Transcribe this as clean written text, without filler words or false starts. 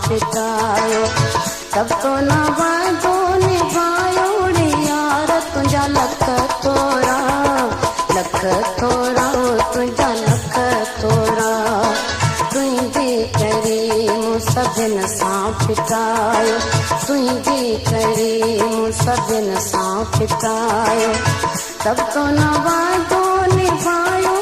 पिटायो तब तो न वादो निभायो रे यार तुझा लख थोरा तुझा लख थोरा तुझे करे मूं सभिनि सां पिटायो तुझे करे मूं सभिनि सां पिटायो तब तो न वादो निभायो